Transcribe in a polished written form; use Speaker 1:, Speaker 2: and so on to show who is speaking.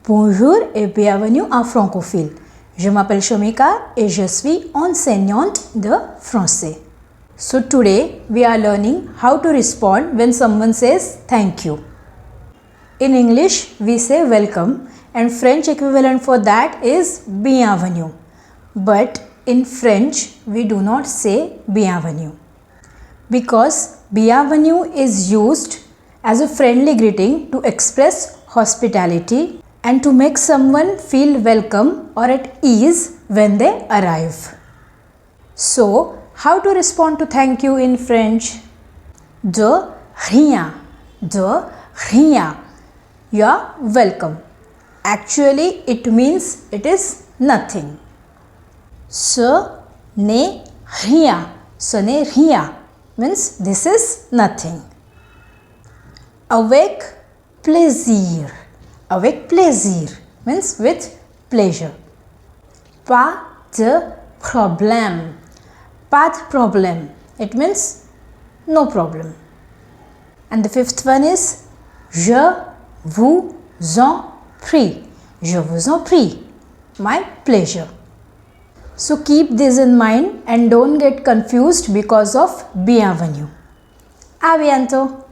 Speaker 1: Bonjour et bienvenue en francophile. Je m'appelle Shamika et je suis enseignante de français. So today we are learning how to respond when someone says thank you. In English we say welcome and French equivalent for that is bienvenue. But in French we do not say bienvenue because bienvenue is used as a friendly greeting to express hospitality and to make someone feel welcome or at ease when they arrive. So, how to respond to thank you in French? De rien. De rien. You are welcome. Actually, it means it is nothing. Ce n'est rien. Ce n'est rien means this is nothing. Avec plaisir. Avec plaisir means with pleasure. Pas de problème. Pas de problème. It means no problem. And the fifth one is je vous en prie. Je vous en prie. My pleasure. So keep this in mind and don't get confused because of bienvenue. À bientôt.